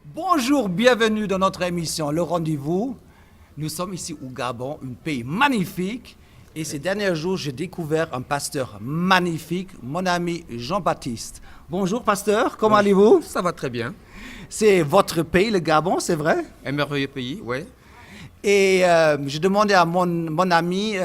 Bonjour, bienvenue dans notre émission Le Rendez-vous. Nous sommes ici au Gabon, un pays magnifique. Et ces derniers jours, j'ai découvert un pasteur magnifique, mon ami Jean-Baptiste. Bonjour pasteur, comment allez-vous? Ça va très bien. C'est votre pays, le Gabon, c'est vrai? Un merveilleux pays, oui. Et j'ai demandé à mon ami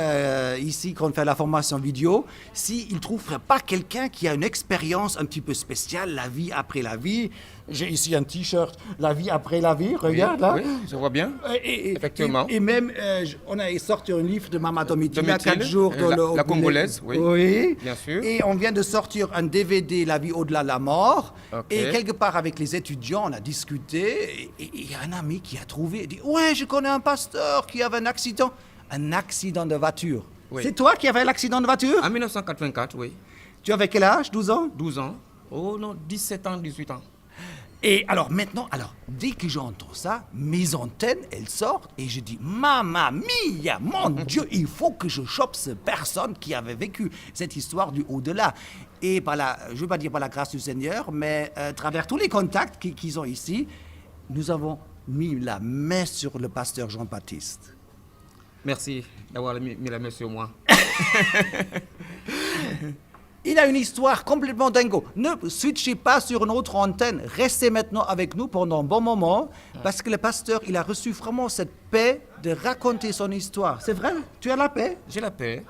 ici, quand on fait la formation vidéo, s'il ne trouverait pas quelqu'un qui a une expérience un petit peu spéciale, la vie après la vie. J'ai ici un t-shirt, la vie après la vie, regarde là. Oui, je vois bien. Effectivement. Et même, on a sorti un livre de Mama Domitille il y a 4 Domitille, jours. la Congolaise, oui. Oui. Bien sûr. Et on vient de sortir un DVD, La vie au-delà de la mort. Ok. Et quelque part avec les étudiants, on a discuté. Et il y a un ami qui a trouvé, il dit, ouais, je connais un pasteur qui avait un accident de voiture. Oui. C'est toi qui avais l'accident de voiture? En 1984, oui. Tu avais quel âge, 12 ans? 12 ans. Oh non, 17 ans, 18 ans. Et alors maintenant, dès que j'entends ça, mes antennes, elles sortent et je dis, Mamma mia, mon Dieu, il faut que je chope cette personne qui avait vécu cette histoire du au-delà. Et je ne veux pas dire par la grâce du Seigneur, mais à travers tous les contacts qu'ils ont ici, nous avons mis la main sur le pasteur Jean-Baptiste. Merci d'avoir mis la main sur moi. Il a une histoire complètement dingo. Ne switchez pas sur une autre antenne. Restez maintenant avec nous pendant un bon moment. Parce que le pasteur, il a reçu vraiment cette paix de raconter son histoire. C'est vrai? Tu as la paix? J'ai la paix.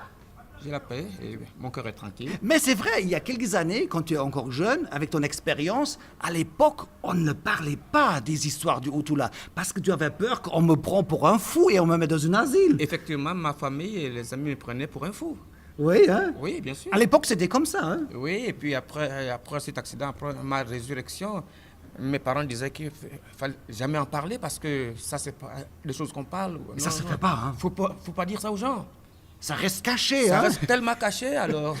J'ai la paix et mon cœur est tranquille. Mais c'est vrai, il y a quelques années, quand tu es encore jeune, avec ton expérience, à l'époque, on ne parlait pas des histoires du Outula. Parce que tu avais peur qu'on me prend pour un fou et on me met dans un asile. Effectivement, ma famille et les amis me prenaient pour un fou. Oui, hein? Oui, bien sûr. À l'époque, c'était comme ça, hein? Oui, et puis après cet accident, après ma résurrection, mes parents disaient qu'il ne fallait jamais en parler parce que ça, c'est pas des choses qu'on parle. Mais ça se fait pas, hein? Faut pas dire ça aux gens. Ça reste caché, Ça hein? reste tellement caché, alors.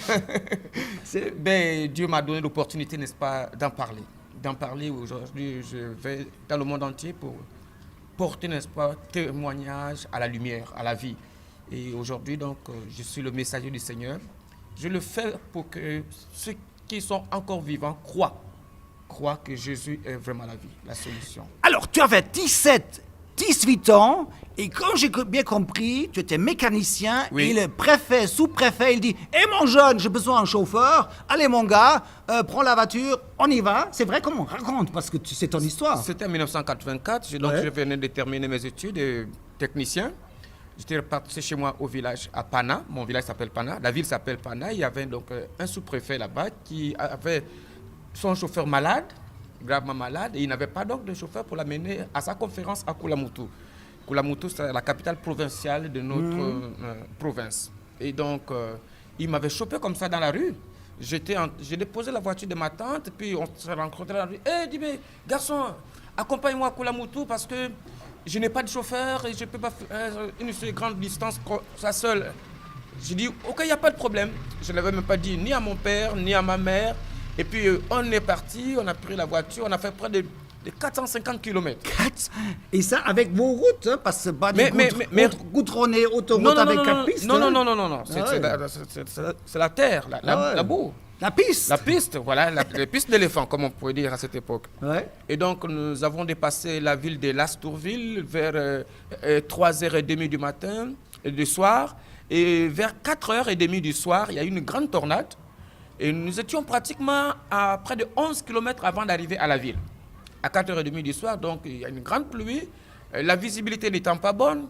Ben, Dieu m'a donné l'opportunité, n'est-ce pas, d'en parler. D'en parler aujourd'hui, je vais dans le monde entier pour porter, n'est-ce pas, témoignage à la lumière, à la vie. Et aujourd'hui, donc, je suis le messager du Seigneur. Je le fais pour que ceux qui sont encore vivants croient que Jésus est vraiment la vie, la solution. Alors, tu avais 18 ans, et quand j'ai bien compris, tu étais mécanicien, Oui. et le préfet, sous-préfet, il dit, hé mon jeune, j'ai besoin d'un chauffeur, allez mon gars, prends la voiture, on y va. C'est vrai, comment? Raconte, parce que c'est ton histoire. C'était en 1984, donc Ouais. je venais de terminer mes études de technicien. J'étais reparti chez moi au village à Pana. Mon village s'appelle Pana. La ville s'appelle Pana. Il y avait donc un sous-préfet là-bas qui avait son chauffeur malade, gravement malade, et il n'avait pas donc de chauffeur pour l'amener à sa conférence à Koulamoutou. Koulamoutou, c'est la capitale provinciale de notre province. Et donc, il m'avait chopé comme ça dans la rue. J'ai déposé la voiture de ma tante, puis on s'est rencontrés dans la rue. Eh, dis, mais garçon, accompagne-moi à Koulamoutou parce que je n'ai pas de chauffeur et je ne peux pas faire une si grande distance ça seul. J'ai dit, ok, il n'y a pas de problème. Je ne l'avais même pas dit ni à mon père, ni à ma mère. Et puis, on est parti, on a pris la voiture, on a fait près de 450 km. Et ça, avec vos routes, hein, parce que pas des mais- goudronnées, autoroutes avec 4 pistes. non, hein. non. C'est la terre, la boue. La piste. La piste, voilà, la piste d'éléphant, comme on pouvait dire à cette époque. Ouais. Et donc, nous avons dépassé la ville de Lastourville vers 3h30 du matin et du soir. Et vers 4h30 du soir, il y a eu une grande tornade. Et nous étions pratiquement à près de 11 km avant d'arriver à la ville. À 4h30 du soir, donc il y a une grande pluie. La visibilité n'étant pas bonne.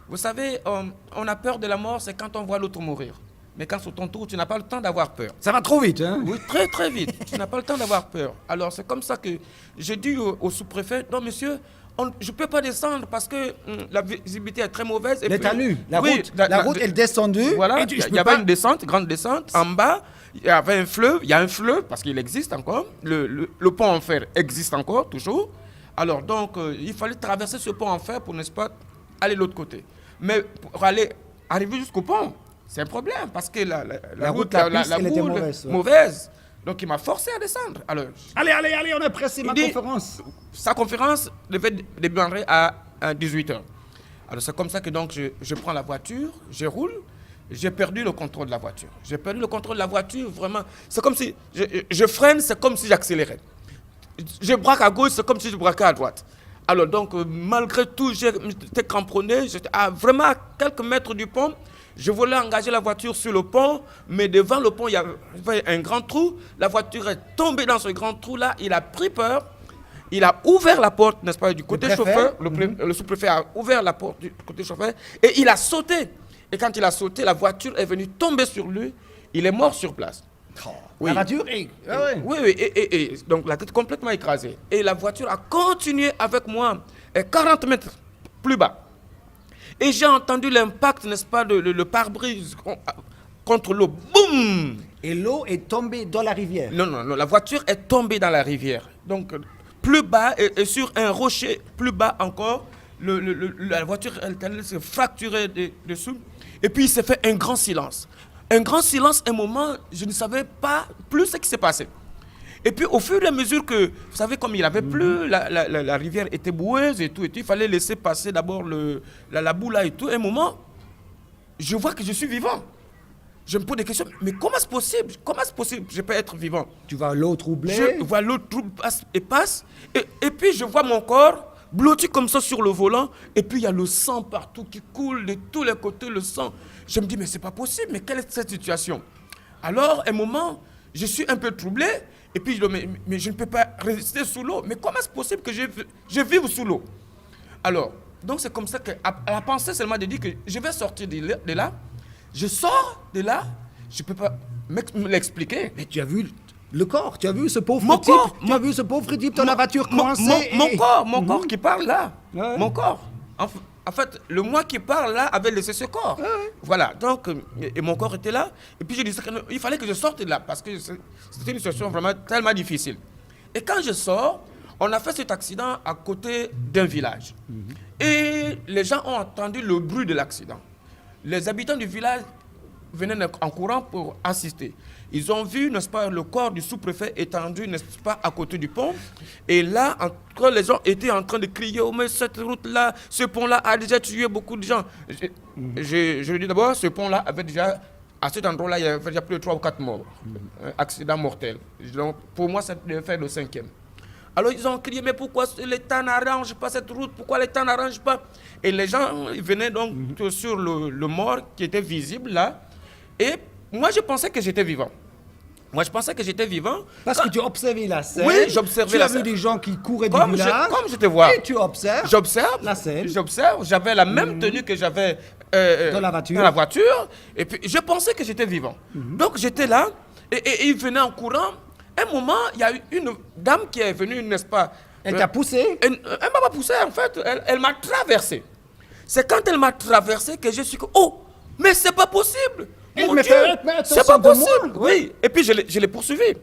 Vous savez, on a peur de la mort, c'est quand on voit l'autre mourir. Mais quand c'est ton tour, tu n'as pas le temps d'avoir peur. Ça va trop vite, hein? Oui, très très vite. Tu n'as pas le temps d'avoir peur. Alors c'est comme ça que j'ai dit au sous-préfet, non monsieur, je ne peux pas descendre parce que la visibilité est très mauvaise. Et Les puis- talus, la Oui, route, la route est descendue. Voilà, et il y avait une descente, grande descente. En bas, il y avait un fleuve, il y a un fleuve parce qu'il existe encore. Le pont en fer existe encore, toujours. Alors donc, il fallait traverser ce pont en fer pour, n'est-ce pas, aller de l'autre côté. Mais pour arriver jusqu'au pont, c'est un problème parce que la route, la piste, elle était boue, mauvaise, ouais. mauvaise. Donc il m'a forcé à descendre. Alors, Allez, on est pressé, ma dit- conférence. sa conférence devait démarrer à 18h. Alors c'est comme ça que donc je prends la voiture, je roule, j'ai perdu le contrôle de la voiture. J'ai perdu le contrôle de la voiture, vraiment. C'est comme si je freine, c'est comme si j'accélérais. je braque à gauche, c'est comme si je braquais à droite. Alors donc, malgré tout, j'étais cramponné, j'étais vraiment à quelques mètres du pont. Je voulais engager la voiture sur le pont, mais devant le pont, il y avait un grand trou. La voiture est tombée dans ce grand trou-là, il a pris peur. Il a ouvert la porte, n'est-ce pas, du côté chauffeur. Le sous-préfet a ouvert la porte du côté chauffeur et il a sauté. Et quand il a sauté, la voiture est venue tomber sur lui. Il est mort sur place. Oh, Oui. La voiture est... Ah ouais. Oui, et donc la tête complètement écrasée. Et la voiture a continué avec moi 40 mètres plus bas. Et j'ai entendu l'impact, n'est-ce pas, de le pare-brise contre l'eau. Boum! Et l'eau est tombée dans la rivière. Non, la voiture est tombée dans la rivière. Donc, plus bas et sur un rocher plus bas encore, la voiture elle s'est fracturée dessous. Et puis, il s'est fait un grand silence. Un grand silence, un moment, je ne savais pas plus ce qui s'est passé. Et puis, au fur et à mesure que, vous savez, comme il avait plu, la rivière était boueuse et tout, il fallait laisser passer d'abord la boue là et tout. Un moment, je vois que je suis vivant. Je me pose des questions, mais comment c'est possible? Comment c'est possible que je peux être vivant? Tu vois l'eau troublée. Je vois l'eau passe, et puis je vois mon corps blotti comme ça sur le volant, et puis il y a le sang partout qui coule de tous les côtés, le sang. Je me dis, mais c'est pas possible, mais quelle est cette situation? Alors, un moment, je suis un peu troublé, et puis je dis, mais je ne peux pas rester sous l'eau. Mais comment c'est possible que je vive sous l'eau? Alors, donc c'est comme ça que la pensée seulement de dire que je vais sortir de là. Je sors de là, je ne peux pas me l'expliquer. Mais tu as vu le corps, tu as vu ce pauvre Mon type, corps, tu as vu ce pauvre type dans la voiture coincé. Mon corps qui parle là. Ouais. Mon corps. En fait, le moi qui parle là avait laissé ce corps. Ouais. Voilà, donc, et mon corps était là. Et puis je disais qu'il fallait que je sorte de là parce que c'était une situation vraiment tellement difficile. Et quand je sors, on a fait cet accident à côté d'un village. Et les gens ont entendu le bruit de l'accident. Les habitants du village venaient en courant pour assister. Ils ont vu, n'est-ce pas, le corps du sous-préfet étendu, n'est-ce pas, à côté du pont. Et là, quand les gens étaient en train de crier, oh mais cette route-là, ce pont-là a déjà tué beaucoup de gens. Je le dis d'abord, ce pont-là avait déjà, à cet endroit-là, il y avait déjà plus de 3 ou 4 morts. Accident mortel. Donc, pour moi, ça devait faire le 5e. Alors ils ont crié, mais pourquoi l'État n'arrange pas cette route? Pourquoi l'État n'arrange pas? Et les gens ils venaient donc sur le mort qui était visible là. Et moi je pensais que j'étais vivant. Parce que tu observais la scène. Oui, j'observais la scène. Tu as vu des gens qui couraient du Comme village. comme je te vois. Et tu observes. J'observe la scène. J'observe. J'avais la même tenue que j'avais Dans la voiture. Et puis je pensais que j'étais vivant. Donc j'étais là et ils venaient en courant. Un moment, il y a eu une dame qui est venue, n'est-ce pas? Elle t'a poussé. Elle m'a pas poussé, en fait. Elle m'a traversé. C'est quand elle m'a traversé que je suis... Oh, mais c'est pas possible. Mon Dieu, c'est pas possible. Oui. Et puis je l'ai poursuivi.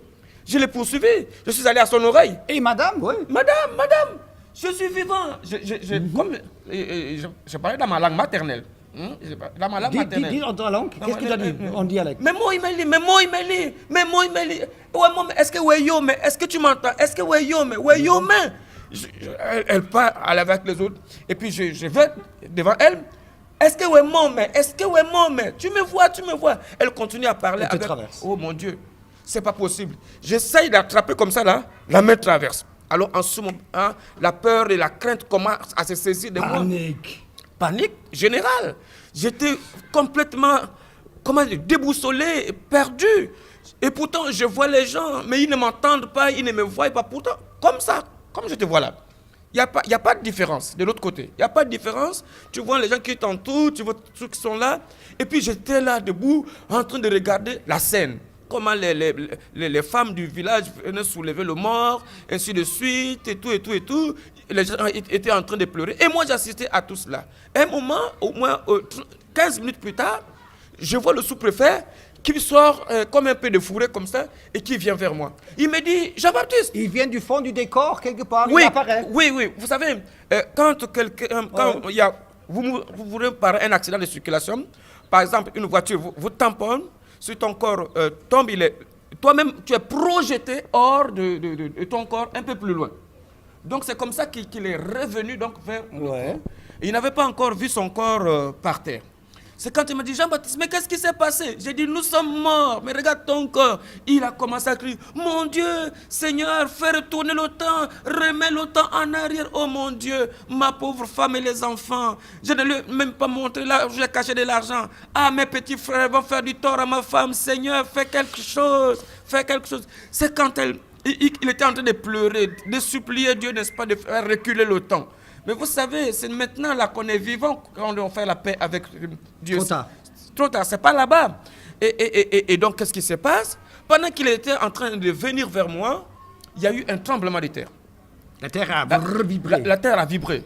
Je suis allé à son oreille. Et madame, oui. Madame, je suis vivant. Comme je parlais dans ma langue maternelle. Dans ma langue maternelle. Dis en ta langue, qu'est-ce que tu as dit en dialecte? Mais moi, il m'a dit. Ouais, maman, est-ce que ouais, yo, mais est-ce que tu m'entends? Est-ce que ouais, yo, mais elle part avec les autres. Et puis je vais devant elle. Est-ce que ouais, mais tu me vois. Elle continue à parler. Elle te traverse. Oh mon Dieu, c'est pas possible. J'essaye d'attraper comme ça là, la main traverse. Alors en ce moment, la peur et la crainte commencent à se saisir de moi. Panique générale. J'étais complètement, déboussolé, perdu. Et pourtant, je vois les gens, mais ils ne m'entendent pas, ils ne me voient pas. Pourtant, comme ça, comme je te vois là, il n'y a pas de différence de l'autre côté. Il n'y a pas de différence. Tu vois les gens qui t'entourent, tu vois ceux qui sont là. Et puis, j'étais là, debout, en train de regarder la scène. Comment les femmes du village venaient soulever le mort, ainsi de suite, et tout. Les gens étaient en train de pleurer. Et moi, j'assistais à tout cela. Un moment, au moins 15 minutes plus tard, je vois le sous-préfet qui sort comme un peu de fourré comme ça et qui vient vers moi. Il me dit, Jean-Baptiste. Il vient du fond du décor, quelque part, oui, il apparaît. Oui. Vous savez, quand il y a, vous par un accident de circulation, par exemple, une voiture vous tamponne, si ton corps tombe, toi-même, tu es projeté hors de ton corps un peu plus loin. Donc, c'est comme ça qu'il est revenu donc, vers le corps. Il n'avait pas encore vu son corps par terre. C'est quand il m'a dit, Jean-Baptiste, mais qu'est-ce qui s'est passé? J'ai dit, nous sommes morts, mais regarde ton corps. Il a commencé à crier, mon Dieu, Seigneur, fais retourner le temps, remets le temps en arrière. Oh mon Dieu, ma pauvre femme et les enfants. Je ne lui ai même pas montré là, je lui ai caché de l'argent. Ah, mes petits frères vont faire du tort à ma femme. Seigneur, fais quelque chose, fais quelque chose. C'est quand il était en train de pleurer, de supplier Dieu, n'est-ce pas, de faire reculer le temps. Mais vous savez, c'est maintenant là qu'on est vivant, quand on fait la paix avec Dieu. Trop tard. Trop tard, c'est pas là-bas. Et donc, qu'est-ce qui se passe? Pendant qu'il était en train de venir vers moi, il y a eu un tremblement de terre. La terre a vibré. La terre a vibré.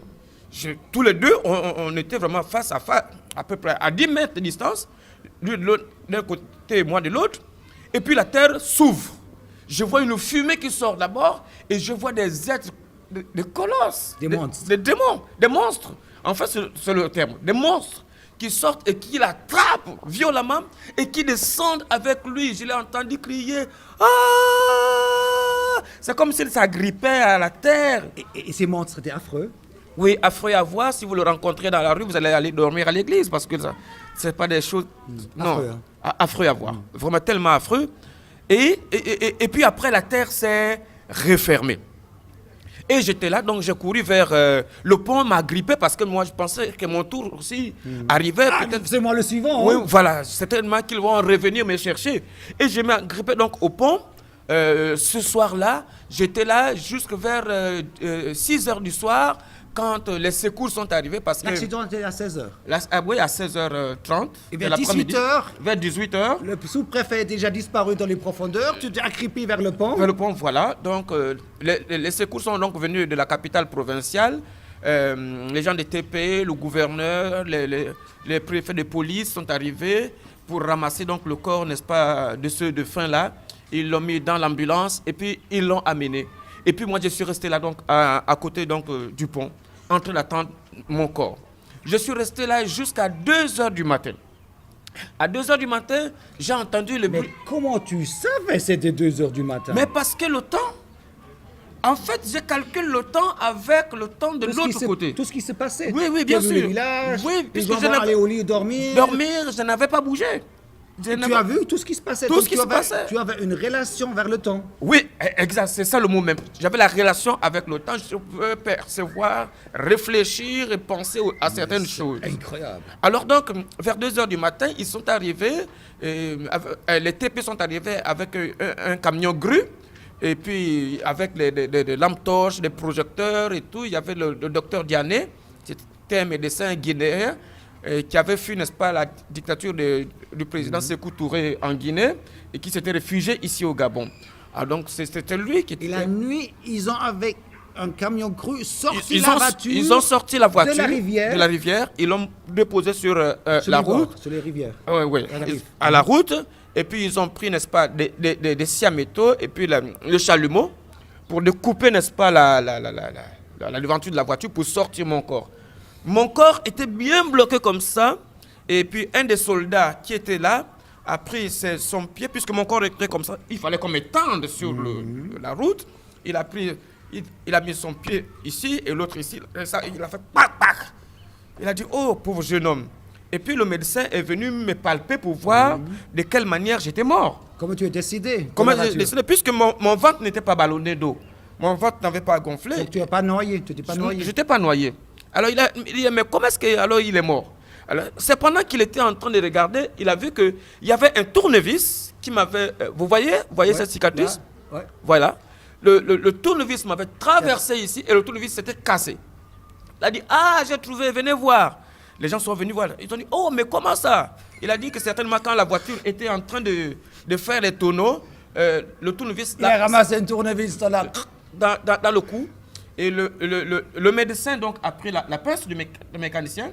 Tous les deux, on était vraiment face à face, à peu près à 10 mètres de distance, lui d'un côté et moi de l'autre. Et puis la terre s'ouvre. Je vois une fumée qui sort d'abord et je vois des êtres, des colosses, Des monstres. des démons, des monstres. En fait, c'est le terme. Des monstres qui sortent et qui l'attrapent violemment et qui descendent avec lui. Je l'ai entendu crier. Ah! C'est comme s'il s'agrippait à la terre. Et ces monstres étaient affreux. Oui, affreux à voir. Si vous le rencontrez dans la rue, vous allez aller dormir à l'église parce que ça, c'est pas des choses. Non, Affreux, hein. Affreux à voir. Vraiment tellement affreux. Et puis après, la terre s'est refermée. Et j'étais là, donc j'ai couru vers le pont, m'a grippé parce que moi je pensais que mon tour aussi arrivait. Ah, Peut-être. c'est moi le suivant. Oui, Hein. voilà, certainement qu'ils vont revenir me chercher. Et je m'ai grippé donc au pont. Ce soir-là, j'étais là jusque vers 6 h du soir quand les secours sont arrivés parce que... L'accident était à 16h. Oui, à 16h30. Et de vers l'après-midi. 18h, Vers 18h. le sous-préfet est déjà disparu dans les profondeurs. Tu t'es accroupi vers le pont. Vers le pont, voilà. Donc, les secours sont donc venus de la capitale provinciale. Les gens des TP, le gouverneur, les préfets de police sont arrivés pour ramasser donc le corps, n'est-ce pas, de ceux de fin-là. Ils l'ont mis dans l'ambulance et puis ils l'ont amené. Et puis moi, je suis resté là donc à côté donc, du pont, en train d'attendre mon corps. Je suis resté là jusqu'à 2 h du matin. À 2 h du matin, j'ai entendu le Mais bruit. comment tu savais c'était 2 h du matin? Mais parce que le temps, en fait, je calcule le temps avec le temps de l'autre côté. Tout ce qui s'est passé. Oui, oui, Tu as bien vu sûr. le village, Oui, les puisque gens je vont n'avais- aller au lit dormir. Dormir, je n'avais pas bougé. Tu as vu tout ce qui se passait. Tout Donc ce qui tu se avais- passait. Tu avais une relation vers le temps. Oui, exact, c'est ça le mot même. J'avais la relation avec le temps, je pouvais percevoir, réfléchir et penser à certaines choses. Incroyable. Alors donc, vers 2 h du matin, ils sont arrivés, les TP sont arrivés avec un camion grue, et puis avec des lampes torches, des projecteurs et tout. Il y avait le docteur Diané, c'était un médecin guinéen, qui avait fui, n'est-ce pas, la dictature du président Sékou Touré en Guinée, et qui s'était réfugié ici au Gabon. Alors donc, c'était lui qui était... Et la nuit, ils ont avec un camion cru sorti Ils la ont, voiture. ils ont sorti la voiture de la rivière. ils l'ont déposée sur sur la les bords, route. sur les rivières. Oui, oui. À la rive. À la route. Et puis ils ont pris, n'est-ce pas, des scies à métaux et puis le chalumeau pour découper, n'est-ce pas, la devanture de la voiture pour sortir mon corps. Mon corps était bien bloqué comme ça. Et puis un des soldats qui était là a pris son pied, puisque mon corps était comme ça. Il fallait qu'on m'étende sur la route. Il a pris, il a mis son pied ici et l'autre ici. Et ça, il a fait pac, pac. Il a dit, oh, pauvre jeune homme. Et puis le médecin est venu me palper pour voir de quelle manière j'étais mort. Comment tu es décidé? Comment de la j'ai voiture? décidé, puisque mon ventre n'était pas ballonné d'eau. Mon ventre n'avait pas gonflé. Donc tu n'es pas noyé, tu n'étais pas noyé. Je n'étais pas noyé. Alors il a dit, mais comment est-ce qu'il est mort? Alors, c'est pendant qu'il était en train de regarder, il a vu qu'il y avait un tournevis qui m'avait... vous voyez Ouais, cette cicatrice? là, ouais. Voilà. Le tournevis m'avait traversé ici et le tournevis s'était cassé. Il a dit, ah, j'ai trouvé, venez voir. Les gens sont venus voir. Ils ont dit, oh, mais comment ça? Il a dit que certainement quand la voiture était en train de faire les tonneaux, le tournevis... Il a ramassé un tournevis dans la... dans le cou. Et le médecin donc a pris la pince du mécanicien.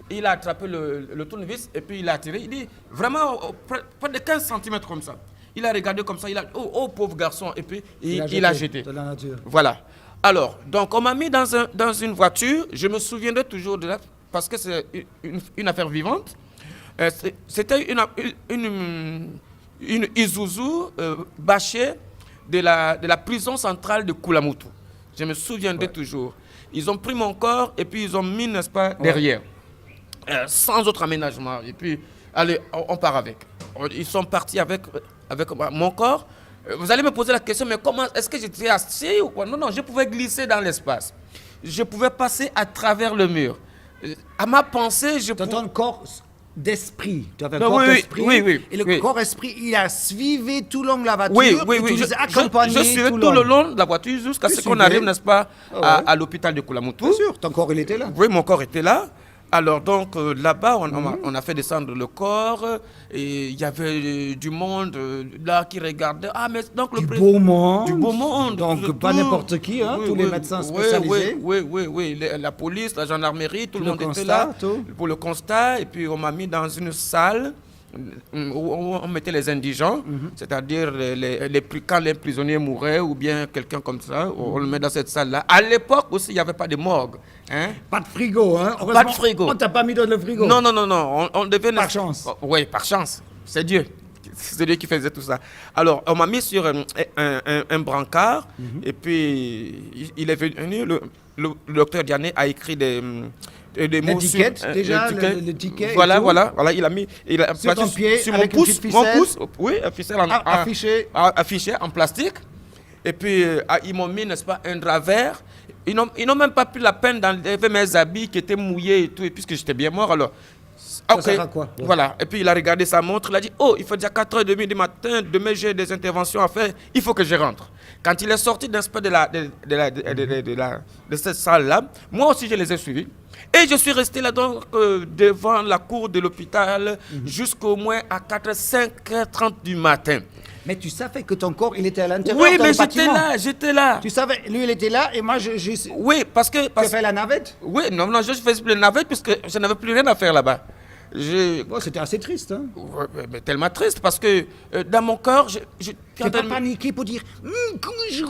Il a attrapé le tournevis et puis il a tiré. Il dit vraiment près de 15 cm comme ça. Il a regardé comme ça. Il a dit, oh pauvre garçon. Et puis il a jeté. De la nature. Voilà. Alors, donc on m'a mis dans une voiture. Je me souviendrai toujours de là parce que c'est une affaire vivante. C'était une Isuzu bâchée de la prison centrale de Koulamoutou. Je me souviendrai toujours. Ils ont pris mon corps et puis ils ont mis, n'est-ce pas, derrière. sans autre aménagement. Et puis, allez, on part avec. Ils sont partis avec mon corps. Vous allez me poser la question, mais comment est-ce que j'étais assis ou quoi? Non, non, je pouvais glisser dans l'espace. Je pouvais passer à travers le mur. À ma pensée, je pouvais... Ton corps d'esprit. Tu avais un Non, corps oui, d'esprit. oui, et le oui. corps d'esprit, il a suivi tout le long de la voiture. Oui, oui, et oui. tu les as accompagnés Je suivais tout le long de la voiture jusqu'à ce qu'on suivais. arrive, n'est-ce pas, Ah ouais. à l'hôpital de Koulamoutou. Bien sûr, ton corps, il était là. Oui, mon corps était là. Alors donc là-bas, on a fait descendre le corps et il y avait du monde là qui regardait. Ah mais donc Du beau monde. Du beau monde. Donc tout. pas n'importe qui, hein, tous les médecins spécialisés. Oui. La police, la gendarmerie, tout le monde était constat, là tout. pour le constat. Et puis on m'a mis dans une salle où on mettait les indigents, c'est-à-dire quand les prisonniers mouraient ou bien quelqu'un comme ça, on le met dans cette salle-là. À l'époque aussi, il n'y avait pas de morgue. Hein? Pas de frigo, hein. Pas de frigo. On t'a pas mis dans le frigo. Non. On devait... Par chance. Oui, par chance. C'est Dieu. C'est Dieu qui faisait tout ça. Alors, on m'a mis sur un brancard et puis il est venu, le docteur Diané a écrit des mots sur... L'étiquette, déjà, le ticket. Voilà, et tout. voilà. Il a mis... Sur ton pied, sur avec mon une pouce, petite mon ficelle. pouce. Oui, un ficelle Affiché. affiché en plastique. Et puis, ils m'ont mis, n'est-ce pas, un drap vert. Ils n'ont même pas pris la peine d'enlever mes habits qui étaient mouillés et tout, et puisque j'étais bien mort, alors... Ça sert à quoi? Voilà. Et puis, il a regardé sa montre, il a dit, oh, il faut déjà 4h30 du matin, demain j'ai des interventions à faire, il faut que je rentre. Quand il est sorti d'un peu de cette salle-là, moi aussi, je les ai suivis. Et je suis resté là donc devant la cour de l'hôpital jusqu'au moins à 5h30 du matin. Mais tu savais que ton corps, il était à l'intérieur. Oui, dans mais le bâtiment. j'étais là. Tu savais, lui, il était là et moi, je Oui, parce que... tu as fait la navette. Oui, non, je faisais plus le navette puisque je n'avais plus rien à faire là-bas. Bon, c'était assez triste, hein. Ouais, mais tellement triste parce que dans mon cœur, Tu n'as pas paniqué pour dire comment je...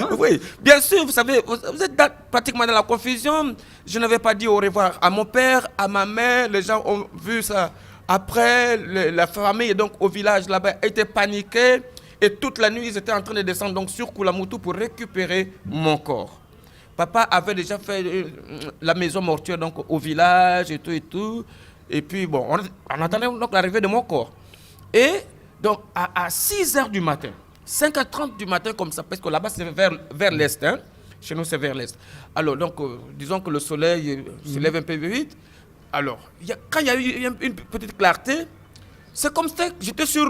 Non? Oui, bien sûr, vous savez, vous êtes pratiquement dans la confusion. Je n'avais pas dit au revoir à mon père, à ma mère, les gens ont vu ça. Après, la famille donc au village là-bas était paniquée et toute la nuit, ils étaient en train de descendre donc sur Koulamoutou pour récupérer mon corps. Papa avait déjà fait la maison mortuaire donc au village et tout. Et puis bon, on attendait donc l'arrivée de mon corps. Et donc à 6h du matin, 5h30 du matin comme ça, parce que là-bas c'est vers l'est, hein. Chez nous c'est vers l'est. Alors donc, disons que le soleil se lève un peu vite. Alors, quand il y a eu une petite clarté, c'est comme si j'étais sur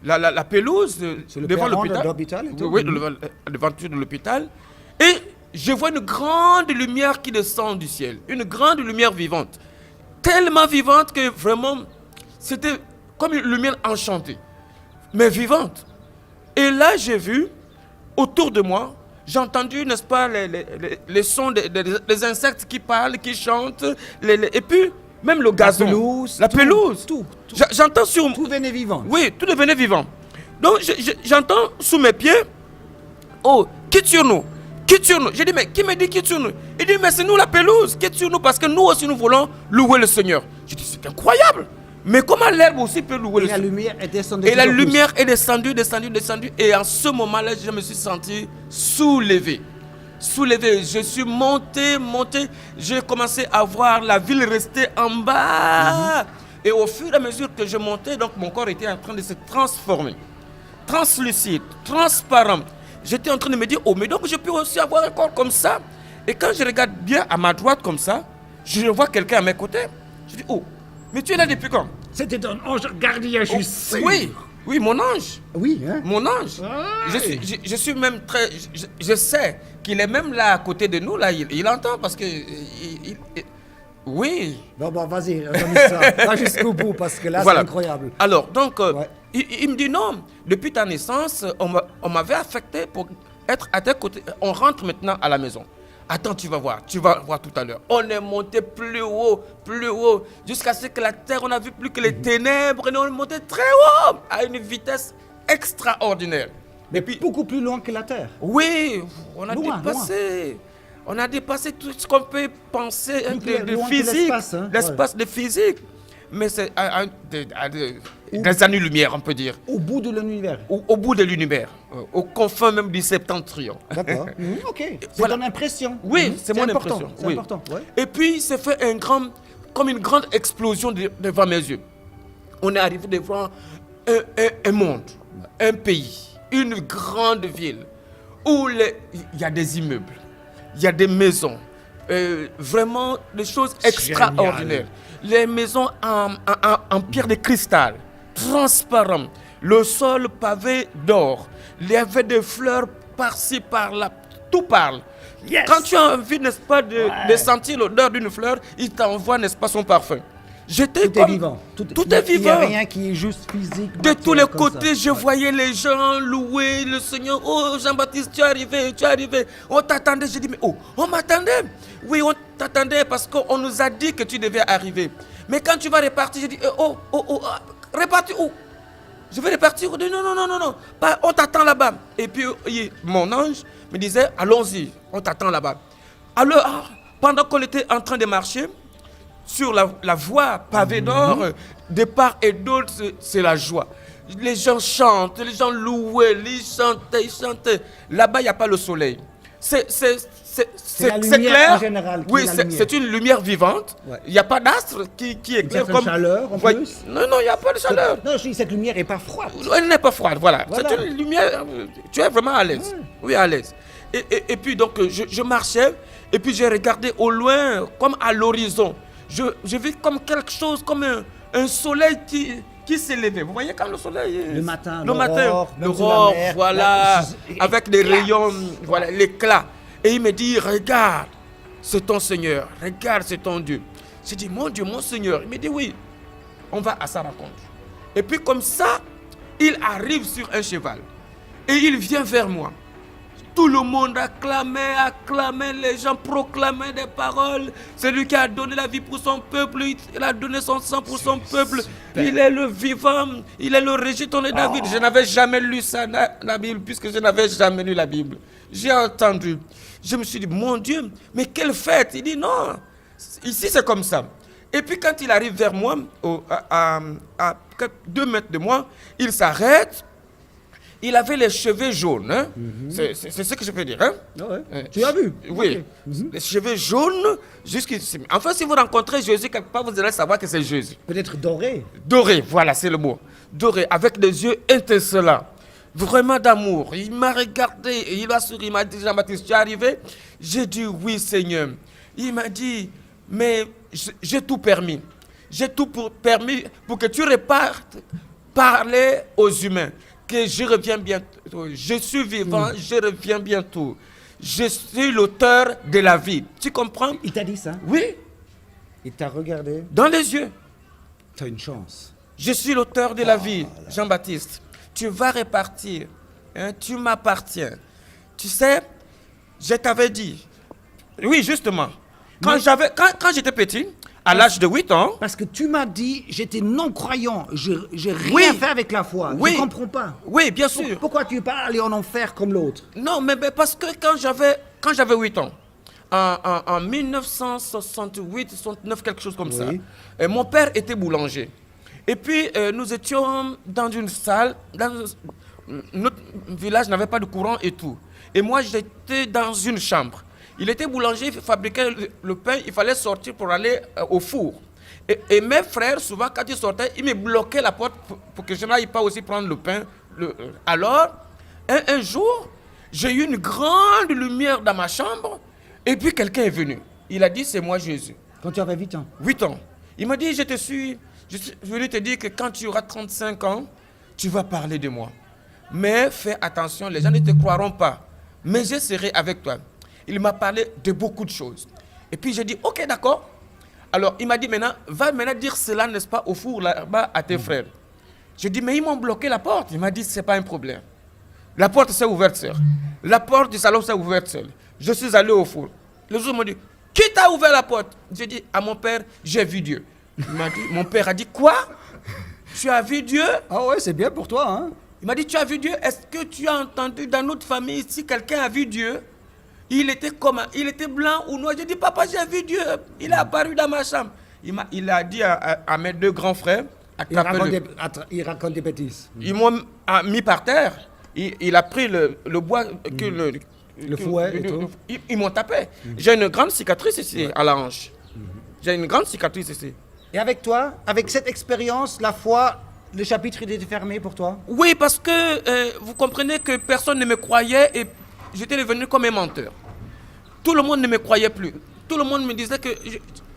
la pelouse devant l'hôpital. Oui, devant l'hôpital. Et je vois une grande lumière qui descend du ciel. Une grande lumière vivante. Tellement vivante que vraiment, c'était comme une lumière enchantée. Mais vivante. Et là, j'ai vu, autour de moi, j'ai entendu, n'est-ce pas, les sons des insectes qui parlent, qui chantent. Et puis, même le gazon. La pelouse. Tout. J'entends sur... Tout venait vivant. Oui, tout devenait vivant. Donc, j'entends sous mes pieds, oh, quitte sur nous. Quitte sur nous. J'ai dit, mais qui me dit quitte sur nous? Il dit, mais c'est nous la pelouse. Quitte sur nous parce que nous aussi, nous voulons louer le Seigneur. J'ai dit, c'est incroyable. Mais comment l'herbe aussi peut louer le Seigneur? Et la lumière est descendue. Et la lumière est descendue. Et en ce moment-là, je me suis senti soulevé. Je suis monté. J'ai commencé à voir la ville rester en bas. Et au fur et à mesure que je montais, donc mon corps était en train de se transformer. Translucide, transparent. J'étais en train de me dire, oh, mais donc je peux aussi avoir un corps comme ça. Et quand je regarde bien à ma droite comme ça, je vois quelqu'un à mes côtés. Je dis, oh, mais tu es là depuis quand? C'était ton ange gardien, je suis sûr. Oui, mon ange. Oui, hein? Mon ange. Ouais. Je suis même très... Je sais qu'il est même là à côté de nous, là. Il entend parce que... oui. Bon, vas-y, va jusqu'au bout parce que là, voilà. C'est incroyable. Alors, donc, il me dit non, depuis ta naissance, on m'avait affecté pour être à tes côtés. On rentre maintenant à la maison. Attends, tu vas voir tout à l'heure. On est monté plus haut, jusqu'à ce que la terre, on n'a vu plus que les ténèbres, et on est monté très haut, à une vitesse extraordinaire. Mais puis, beaucoup plus loin que la terre. Oui, on a dépassé. On a dépassé tout ce qu'on peut penser de physique, l'espace de physique. mais c'est des années-lumière, on peut dire. Au bout de l'univers. Au bout de l'univers, au confin même du septentrion. D'accord. Ok. C'est Voilà. ton impression. Oui, c'est mon important. impression. C'est Oui. important. Ouais. Et puis, il s'est fait comme une grande explosion devant mes yeux. On est arrivé devant un monde, un pays, une grande ville où il y a des immeubles, il y a des maisons, vraiment des choses extraordinaires. Les maisons en pierre de cristal, transparentes, le sol pavé d'or, il y avait des fleurs par-ci, par-là, tout parle. Yes. Quand tu as envie, n'est-ce pas, de sentir l'odeur d'une fleur, il t'envoie, n'est-ce pas, son parfum. J'étais Tout est vivant. Tout est Il n'y a vivant. rien qui est juste physique. De tous les matière, comme côtés, ça. je voyais les gens louer le Seigneur. Oh, Jean-Baptiste, tu es arrivé, tu es arrivé. On t'attendait. J'ai dit, mais oh, on m'attendait. Oui, on t'attendait parce qu'on nous a dit que tu devais arriver. Mais quand tu vas repartir, j'ai dit, repartir où? Je vais repartir. Non. Pas, on t'attend là-bas. Et puis, mon ange me disait, allons-y, on t'attend là-bas. Alors, pendant qu'on était en train de marcher, sur la voie pavée d'or, de part et d'autre, c'est la joie. Les gens chantent, les gens louaient, ils chantaient. Là-bas, il n'y a pas le soleil. C'est la lumière clair. en général qui Oui, est la lumière. c'est une lumière vivante. Ouais. Il n'y a pas d'astre qui éclaire certaine comme... chaleur en Ouais. plus. Non, il n'y a pas de chaleur. Non, je dis cette lumière n'est pas froide. Elle n'est pas froide, voilà. Voilà. C'est une lumière, tu es vraiment à l'aise. Oui, à l'aise. Et puis, donc, je marchais, et puis j'ai regardé au loin, comme à l'horizon. Je vis comme quelque chose, comme un soleil qui s'est levé. Vous voyez quand le soleil est... Le matin, l'aurore, l'aurore, même voilà, sous la mer, avec des éclat. rayons, voilà, l'éclat. Et il me dit, regarde, c'est ton Seigneur, regarde, c'est ton Dieu. J'ai dit, mon Dieu, mon Seigneur. Il me dit, oui, on va à sa rencontre. Et puis comme ça, il arrive sur un cheval. Et il vient vers moi. Tout le monde acclamait, les gens proclamaient des paroles. C'est lui qui a donné la vie pour son peuple, il a donné son sang pour son peuple. Il est le vivant, il est le rejeton de David. Je n'avais jamais lu ça, la Bible, puisque je n'avais jamais lu la Bible. J'ai entendu. Je me suis dit, mon Dieu, mais quelle fête! Il dit, non, ici c'est comme ça. Et puis quand il arrive vers moi, à 2 mètres de moi, il s'arrête. Il avait les cheveux jaunes. Hein? C'est ce que je peux dire. Hein? Ah ouais. Tu as vu? Oui. Ok. Les cheveux jaunes jusqu'ici. Enfin, si vous rencontrez Jésus quelque part, vous allez savoir que c'est Jésus. Peut-être doré. Doré, voilà, c'est le mot. Doré, avec des yeux étincelants. Vraiment d'amour. Il m'a regardé et il a souri. Il m'a dit, Jean-Baptiste, tu es arrivé? J'ai dit, oui, Seigneur. Il m'a dit, mais j'ai tout permis. J'ai tout permis pour que tu repartes parler aux humains. Que je reviens bientôt. Je suis vivant, je reviens bientôt. Je suis l'auteur de la vie. Tu comprends? Il t'a dit ça? Oui, Il t'a regardé? dans les yeux. T'as une chance. Je suis l'auteur de la vie, Jean-Baptiste. Tu vas repartir. Hein, tu m'appartiens. Tu sais, je t'avais dit. Oui, justement. Quand j'étais petit, à l'âge de 8 ans, Parce que tu m'as dit, j'étais non-croyant. J'ai rien Oui. fait avec la foi. Oui. Je comprends pas. oui, bien sûr. Pourquoi tu es pas allé en enfer comme l'autre? Non, mais parce que quand j'avais 8 ans, en 1968, 69, quelque chose comme ça, Oui. mon père était boulanger. Et puis, nous étions dans une salle, notre village n'avait pas de courant et tout. Et moi, j'étais dans une chambre. Il était boulanger, il fabriquait le pain, il fallait sortir pour aller au four. Et mes frères, souvent, quand ils sortaient, ils me bloquaient la porte pour que je n'aille pas aussi prendre le pain. Alors, un jour, j'ai eu une grande lumière dans ma chambre, et puis quelqu'un est venu. Il a dit, c'est moi Jésus. Quand tu avais 8 ans. 8 ans. Il m'a dit, je suis venu te dire que quand tu auras 35 ans, tu vas parler de moi. Mais fais attention, les gens ne te croiront pas. Mais je serai avec toi. Il m'a parlé de beaucoup de choses. Et puis j'ai dit, ok, d'accord. Alors il m'a dit, va maintenant dire cela, n'est-ce pas, au four là-bas à tes frères. J'ai dit, mais ils m'ont bloqué la porte. Il m'a dit, c'est pas un problème. La porte s'est ouverte seule. La porte du salon s'est ouverte seule. Je suis allé au four. Les autres m'ont dit, qui t'a ouvert la porte? J'ai dit, à mon père, j'ai vu Dieu. Il m'a dit, mon père a dit, quoi? Tu as vu Dieu? Ah ouais, c'est bien pour toi, hein? Il m'a dit, tu as vu Dieu? Est-ce que tu as entendu dans notre famille si quelqu'un a vu Dieu? Il était comment? Il était blanc ou noir? J'ai dit, papa, j'ai vu Dieu. Il est apparu dans ma chambre. il a dit à mes deux grands frères, Il raconte des bêtises. ils m'ont mis par terre. Il a pris le bois, Le fouet et tout. Ils m'ont tapé. J'ai une grande cicatrice ici, à la hanche. J'ai une grande cicatrice ici. Et avec toi, avec cette expérience, la foi, le chapitre il était fermé pour toi? Oui, parce que vous comprenez que personne ne me croyait et j'étais devenu comme un menteur. Tout le monde ne me croyait plus. Tout le monde me disait que...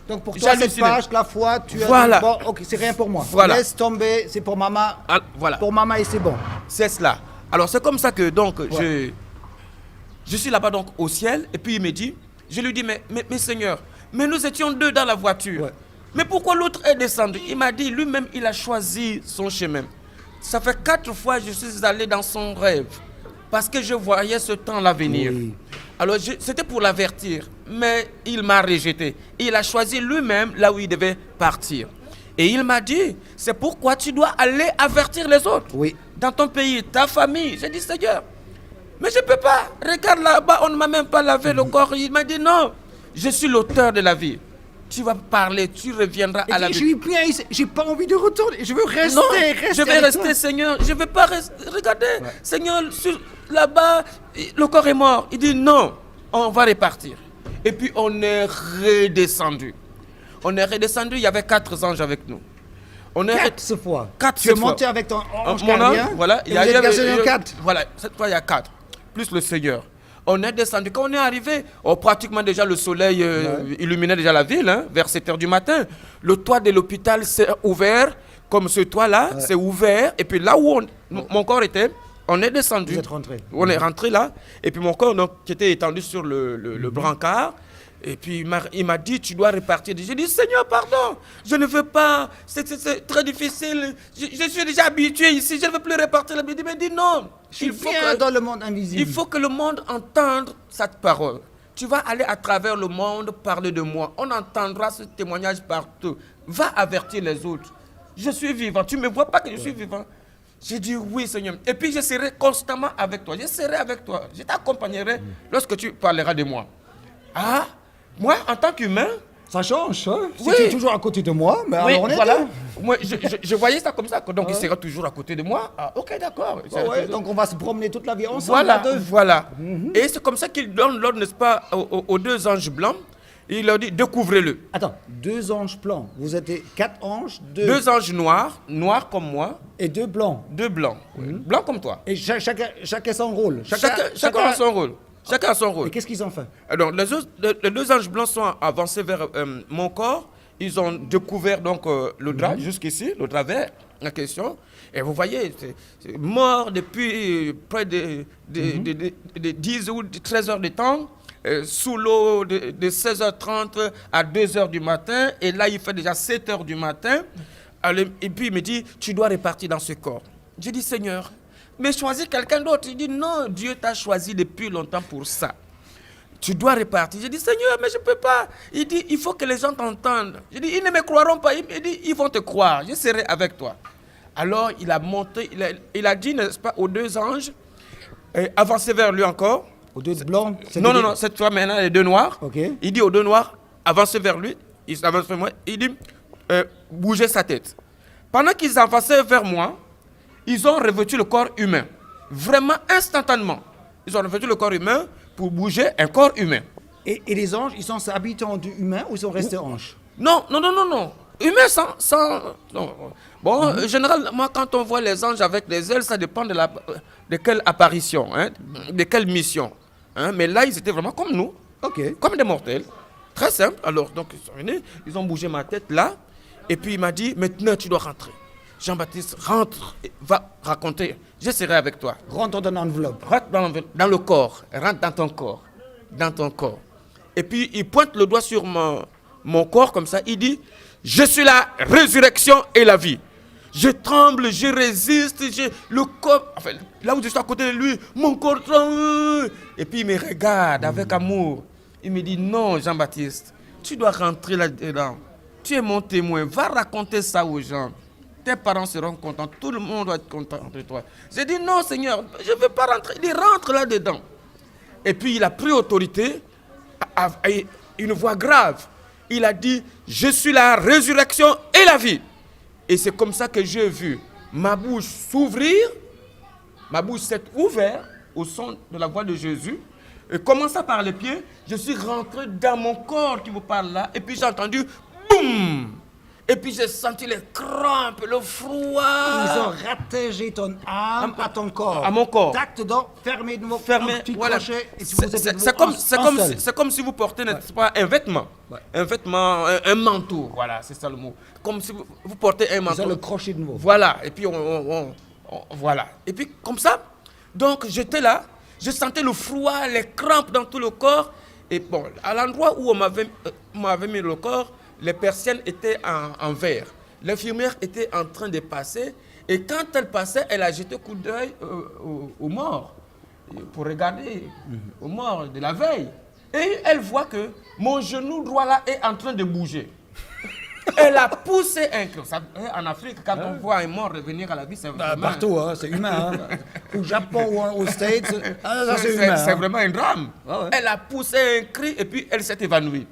Donc pour toi, cette j'hallucinais. page, la foi, tu as Voilà. dit, bon, ok, c'est rien pour moi. Voilà. Laisse tomber, c'est pour maman. Ah, voilà. Pour maman et c'est bon. C'est cela. Alors c'est comme ça que donc je suis là-bas donc au ciel et puis il me dit, je lui dis mais Seigneur, mais nous étions deux dans la voiture. Ouais. Mais pourquoi l'autre est descendu? Il m'a dit lui-même il a choisi son chemin. Ça fait 4 fois que je suis allé dans son rêve parce que je voyais ce temps-là venir. Oui. Alors c'était pour l'avertir, mais il m'a rejeté. Il a choisi lui-même là où il devait partir. Et il m'a dit, c'est pourquoi tu dois aller avertir les autres. Oui. Dans ton pays, ta famille. J'ai dit, Seigneur, mais je ne peux pas. Regarde là-bas, on ne m'a même pas lavé le corps. Il m'a dit, non, je suis l'auteur de la vie. Tu vas parler, tu reviendras à la Je vie. suis bien ici, j'ai pas envie de retourner. Je veux rester, Non, rester. je vais avec rester, toi. Seigneur. Je ne vais pas rester. Regardez, Seigneur, là-bas, le corps est mort. Il dit, non, on va repartir. Et puis, on est redescendu. On est redescendu, il y avait 4 anges avec nous. On est 4 fois. 4 Tu es monté avec ton ange gardien. voilà. Et vous êtes gardien 4. Voilà, cette fois, il y a 4. Plus le Seigneur. On est descendu. Quand on est arrivé, pratiquement déjà le soleil illuminait déjà la ville, hein, vers 7 h du matin. Le toit de l'hôpital s'est ouvert, comme ce toit-là, c'est ouvert. Et puis là où mon corps était, on est descendu. Vous êtes rentré. On est rentré là. Et puis mon corps, donc, qui était étendu sur le brancard. Et puis il m'a dit, tu dois repartir. J'ai dit, Seigneur, pardon, je ne veux pas, c'est très difficile. Je suis déjà habitué ici, je ne veux plus repartir. Il m'a dit, non, Il faut dans le monde invisible. il faut que le monde entende cette parole. Tu vas aller à travers le monde parler de moi. On entendra ce témoignage partout. Va avertir les autres. Je suis vivant. Tu ne me vois pas que je suis vivant? J'ai dit oui, Seigneur. Et puis je serai constamment avec toi. Je serai avec toi. Je t'accompagnerai lorsque tu parleras de moi. Ah, moi, en tant qu'humain, Ça change, hein? Si Oui. tu es toujours à côté de moi, mais oui, alors on est voilà. deux. Moi, je voyais ça comme ça. Donc, il sera toujours à côté de moi. Ah, ok, d'accord. Ouais, donc on va se promener toute la vie ensemble. Voilà, à deux. voilà. Et c'est comme ça qu'il donne l'ordre, n'est-ce pas, aux 2 anges blancs. Il leur dit, découvrez-le. Attends, 2 anges blancs. Vous êtes 4 anges, 2 anges noirs comme moi, et 2 blancs. 2 blancs. Blancs comme toi. Et chacun son rôle. Chacun a son rôle. Chacun a son rôle. Et qu'est-ce qu'ils ont fait? Alors, les 2 anges blancs sont avancés vers mon corps. Ils ont découvert donc le drap jusqu'ici, le drap vert en question. Et vous voyez, c'est mort depuis près de 10 ou 13 heures de temps, sous l'eau de 16h30 à 2h du matin. Et là, il fait déjà 7h du matin. Alors, et puis, il me dit, tu dois repartir dans ce corps. J'ai dit, Seigneur, mais choisis quelqu'un d'autre. Il dit, non, Dieu t'a choisi depuis longtemps pour ça. Tu dois repartir. J'ai dit, Seigneur, mais je ne peux pas. Il dit, il faut que les gens t'entendent. J'ai dit, ils ne me croiront pas. Il me dit, ils vont te croire. Je serai avec toi. Alors, il a monté, il a dit, n'est-ce pas, aux 2 anges, avancez vers lui encore. Aux 2 blancs? Non, cette fois maintenant, les 2 noirs. Ok. Il dit aux 2 noirs, avancez vers lui. Il avance vers moi. Il dit, bougez sa tête. Pendant qu'ils avançaient vers moi, ils ont revêtu le corps humain. Vraiment instantanément. Ils ont revêtu le corps humain pour bouger un corps humain. Et les anges, ils sont habitants du humain ou ils sont restés anges? Non. Humain sans non. Bon, généralement, quand on voit les anges avec des ailes, ça dépend de quelle apparition, hein, de quelle mission. Hein. Mais là, ils étaient vraiment comme nous, Ok. comme des mortels. Très simple. Alors, donc, ils sont venus, ils ont bougé ma tête là. Et puis, il m'a dit, maintenant, tu dois rentrer. Jean-Baptiste, rentre, va raconter. Je serai avec toi. Rentre dans l'enveloppe. Rentre dans le corps. Rentre dans ton corps. Dans ton corps. Et puis, il pointe le doigt sur mon corps comme ça. Il dit, je suis la résurrection et la vie. Je tremble, je résiste, le corps... Enfin, là où je suis à côté de lui, mon corps tremble. Et puis, il me regarde avec amour. Il me dit, non, Jean-Baptiste, tu dois rentrer là-dedans. Tu es mon témoin. Va raconter ça aux gens. Tes parents seront contents. Tout le monde va être content de toi. J'ai dit, non, Seigneur, je ne veux pas rentrer. Il dit, rentre là-dedans. Et puis, il a pris autorité, avec une voix grave. il a dit, je suis la résurrection et la vie. Et c'est comme ça que j'ai vu ma bouche s'ouvrir, ma bouche s'est ouverte au son de la voix de Jésus. Et commençant par les pieds, je suis rentré dans mon corps qui vous parle là, et puis j'ai entendu boum. Et puis j'ai senti les crampes, le froid. Ils ont rattaché ton âme à ton corps. À mon corps. Tac dedans, fermé de nouveau, Fermé, un petit voilà. crochet, et tu vous êtes de C'est nouveau c'est comme si vous portez, n'est-ce pas, un vêtement. Ouais. Un vêtement, un manteau, voilà, c'est ça le mot. Comme si vous portez un manteau. Ils ont le crochet de nouveau. Voilà, et puis voilà. Et puis comme ça, donc j'étais là, je sentais le froid, les crampes dans tout le corps. Et bon, à l'endroit où on m'avait mis le corps, les persiennes étaient en verre. L'infirmière était en train de passer. Et quand elle passait, elle a jeté un coup d'œil aux morts pour regarder aux morts de la veille. Et elle voit que mon genou droit là est en train de bouger. Elle a poussé un cri. En Afrique, quand on voit un mort revenir à la vie, c'est vraiment... Partout, hein, c'est humain. Hein. Au Japon ou aux States, c'est humain. C'est Hein. vraiment un drame. Ah ouais. Elle a poussé un cri et puis elle s'est évanouie.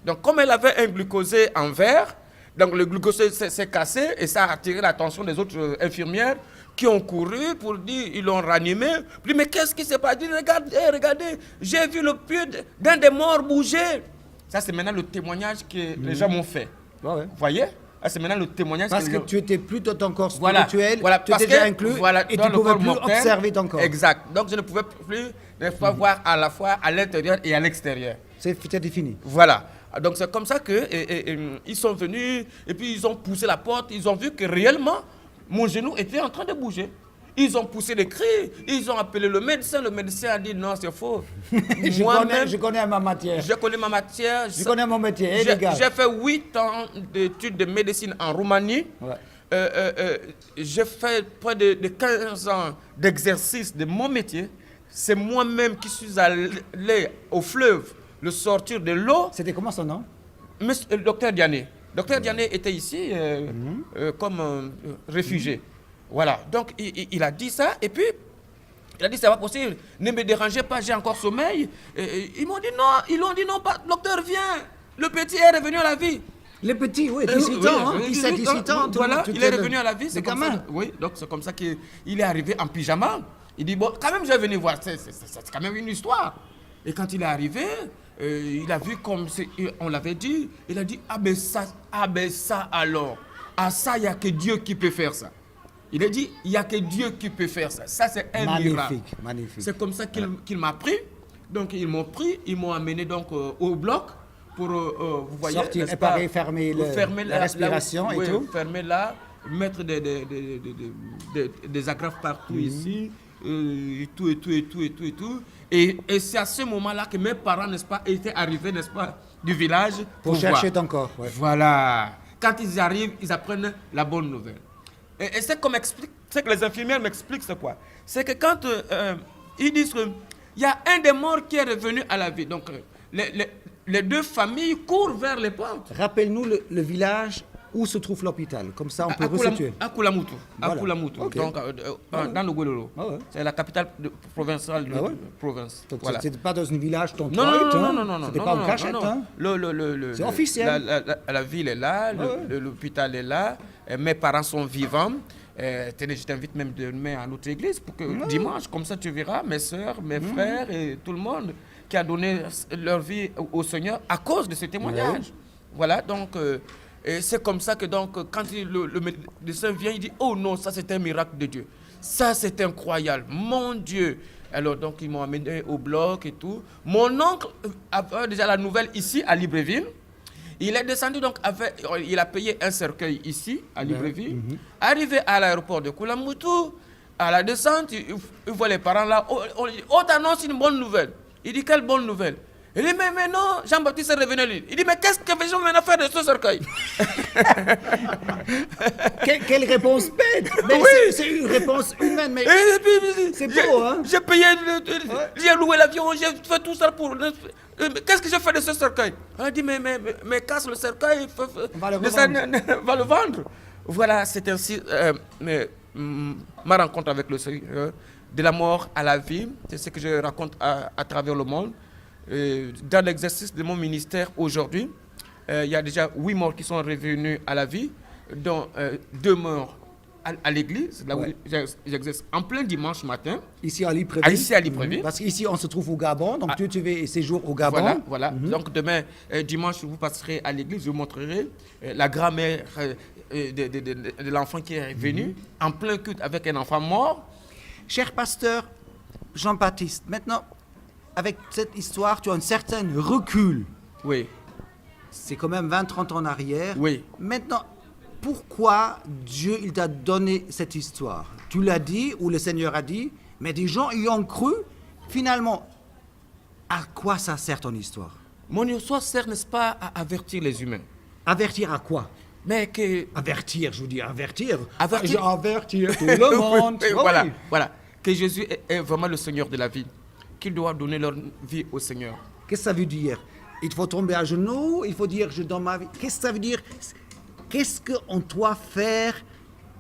Donc comme elle avait un glucosé en verre, donc le glucosé s'est cassé et ça a attiré l'attention des autres infirmières qui ont couru pour dire, ils l'ont ranimé. Puis mais qu'est-ce qui s'est passé? Regardez, regardez, j'ai vu le pied d'un des morts bouger. Ça c'est maintenant le témoignage que les gens m'ont fait. Ouais. Vous voyez? Ah, c'est maintenant le témoignage. Parce que tu étais plus dans ton corps voilà, spirituel, voilà, tu étais déjà inclus et tu ne pouvais plus mortel, observer ton corps. Exact. Donc je ne pouvais plus, n'est-ce pas, voir à la fois à l'intérieur et à l'extérieur. C'était fini. Voilà. Donc c'est comme ça que ils sont venus et puis ils ont poussé la porte. Ils ont vu que réellement mon genou était en train de bouger. Ils ont poussé des cris. Ils ont appelé le médecin. Le médecin a dit non, c'est faux. Je connais ma matière. Je connais ma matière. Je connais mon métier. J'ai fait 8 ans d'études de médecine en Roumanie. Ouais. J'ai fait près de 15 ans d'exercice de mon métier. C'est moi-même qui suis allé au fleuve le sortir de l'eau. C'était comment son nom? Le docteur Diané. Docteur Diané était ici comme réfugié. Voilà. Donc il a dit ça et puis il a dit c'est pas possible. Ne me dérangez pas, j'ai encore sommeil. Ils m'ont dit non. Ils l'ont dit non, pas, docteur viens. Le petit est revenu à la vie. Le petit, oui, 18 ans, hein, 17-18 ans. Voilà, il est revenu à la vie. C'est gamin. Oui, donc c'est comme ça qu'il est arrivé en pyjama. Il dit, bon, quand même, je vais venir voir, c'est quand même une histoire. Et quand il est arrivé, il a vu comme on l'avait dit, il a dit, ah ben ça alors, ah ça, il n'y a que Dieu qui peut faire ça. Il a dit, il n'y a que Dieu qui peut faire ça. Ça, c'est un miracle. Magnifique. C'est comme ça qu'il m'a pris. Donc, ils m'ont pris, ils m'ont amené donc, au bloc pour, vous voyez, sortir, réparer, fermer la respiration et tout. Fermer là, mettre des agrafes partout ici. Et tout. Et c'est à ce moment-là que mes parents, n'est-ce pas, étaient arrivés, n'est-ce pas, du village pour chercher ton corps. Ouais. Voilà. Quand ils arrivent, ils apprennent la bonne nouvelle. Et c'est comme c'est que les infirmières m'expliquent, c'est quoi? C'est que quand ils disent qu'il y a un des morts qui est revenu à la vie, donc les deux familles courent vers les portes. Rappelle-nous le village où se trouve l'hôpital, comme ça on peut resituer. À Koulamoutou, Voilà. okay. Donc dans le Gololo. Ah ouais. C'est la capitale provinciale de la province. Donc voilà. c'était pas dans un village Non. C'était pas une cachette, hein. C'est officiel. La ville est là, l'hôpital est là, mes parents sont vivants. Je t'invite même demain à notre église pour que dimanche, comme ça tu verras mes soeurs, mes frères et tout le monde qui a donné leur vie au Seigneur à cause de ce témoignage. Voilà, donc et c'est comme ça que donc quand le médecin vient, il dit oh non, ça c'est un miracle de Dieu. Ça c'est incroyable, mon Dieu. Alors donc ils m'ont amené au bloc et tout. Mon oncle avait déjà la nouvelle ici à Libreville. Il est descendu donc il a payé un cercueil ici à Libreville. Arrivé à l'aéroport de Koulamoutou, à la descente, il voit les parents là. On t'annonce une bonne nouvelle. Il dit quelle bonne nouvelle? Il dit mais non, Jean-Baptiste est revenu. Il dit mais qu'est-ce que je vais faire de ce cercueil? Quelle réponse bête. Mais c'est une réponse humaine, mais c'est beau, hein. J'ai payé, j'ai loué l'avion, j'ai fait tout ça pour... Qu'est-ce que je fais de ce cercueil? Il dit mais casse le cercueil, on va le vendre. Voilà, c'est ainsi ma rencontre avec le Seigneur, de la mort à la vie, c'est ce que je raconte à travers le monde. Dans l'exercice de mon ministère aujourd'hui, il y a déjà 8 morts qui sont revenus à la vie, dont 2 morts à l'église, là où j'exerce en plein dimanche matin. Ici à Libreville. Ici à Libreville. Parce qu'ici, on se trouve au Gabon, donc tu fais séjour au Gabon. Voilà. Donc demain, dimanche, vous passerez à l'église, je vous montrerai la grand-mère de l'enfant qui est venu en plein culte avec un enfant mort. Cher pasteur Jean-Baptiste, maintenant, avec cette histoire, tu as un certain recul. Oui. C'est quand même 20-30 ans en arrière. Oui. Maintenant, pourquoi Dieu il t'a donné cette histoire? Tu l'as dit, ou le Seigneur a dit, mais des gens y ont cru. Finalement, à quoi ça sert ton histoire? Mon histoire sert, n'est-ce pas, à avertir les humains. Avertir à quoi? Mais que... Avertir, je vous dis avertir. Avertir. Avertir tout le monde. Oui, Oh, voilà, oui. voilà. Que Jésus est vraiment le Seigneur de la vie. Qu'ils doivent donner leur vie au Seigneur. Qu'est-ce que ça veut dire? Il faut tomber à genoux, il faut dire je donne ma vie. Qu'est-ce que ça veut dire? Qu'est-ce qu'on doit faire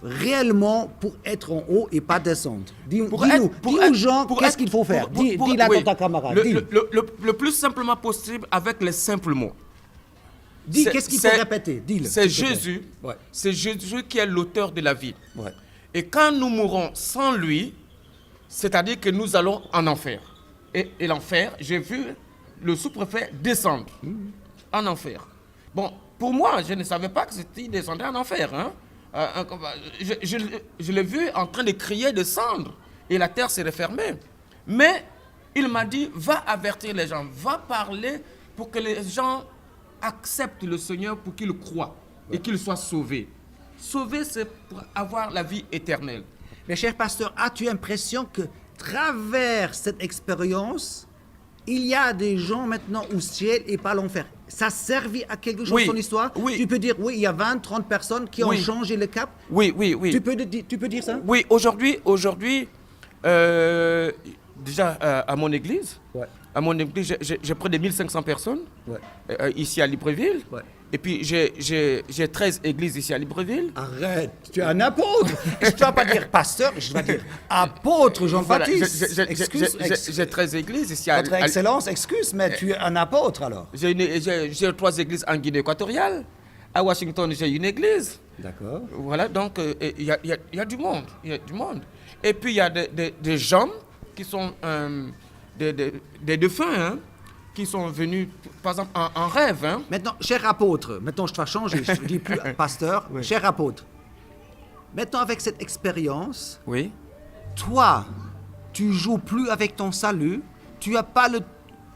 réellement pour être en haut et pas descendre? Dis-nous, dis aux gens, qu'est-ce qu'il faut faire? Dis-la dans ta camarade. Dis. Le plus simplement possible avec les simples mots. Dis, qu'est-ce qu'il faut répéter? Dis-le. C'est Jésus. Ouais. C'est Jésus qui est l'auteur de la vie. Ouais. Et quand nous mourrons sans lui, c'est-à-dire que nous allons en enfer. Et l'enfer, j'ai vu le sous-préfet descendre en enfer. Bon, pour moi, je ne savais pas que c'était descendu en enfer. Hein. Je l'ai vu en train de crier, de cendre, et la terre s'est refermée. Mais il m'a dit, va avertir les gens, va parler pour que les gens acceptent le Seigneur, pour qu'ils croient et qu'ils soient sauvés. Sauver, c'est pour avoir la vie éternelle. Mais cher pasteur, as-tu l'impression que travers cette expérience, il y a des gens maintenant au ciel et pas l'enfer? Ça servi à quelque chose, Oui, ton histoire? oui. Tu peux dire, oui, il y a 20-30 personnes qui ont Oui. changé le cap? Oui. Tu peux dire ça? Oui, aujourd'hui, déjà à mon église, à mon église, j'ai près de 1500 personnes ici à Libreville. Ouais. Et puis j'ai 13 églises ici à Libreville. Arrête, tu es un apôtre. Je ne dois pas dire pasteur, je dois dire apôtre Jean-Baptiste. Voilà, Excuse, j'ai 13 églises ici à Votre Excellence, excuse, mais tu es un apôtre alors. J'ai 3 églises en Guinée équatoriale. À Washington, j'ai une église. D'accord. Voilà, donc il y a du monde. Il y a du monde. Et puis il y a des gens qui sont des défunts, hein, qui sont venus, par exemple, en rêve. Hein. Maintenant, cher apôtre, maintenant je dois changer, je ne dis plus pasteur, cher apôtre. Maintenant, avec cette expérience, Oui. toi, tu joues plus avec ton salut, tu n'as pas le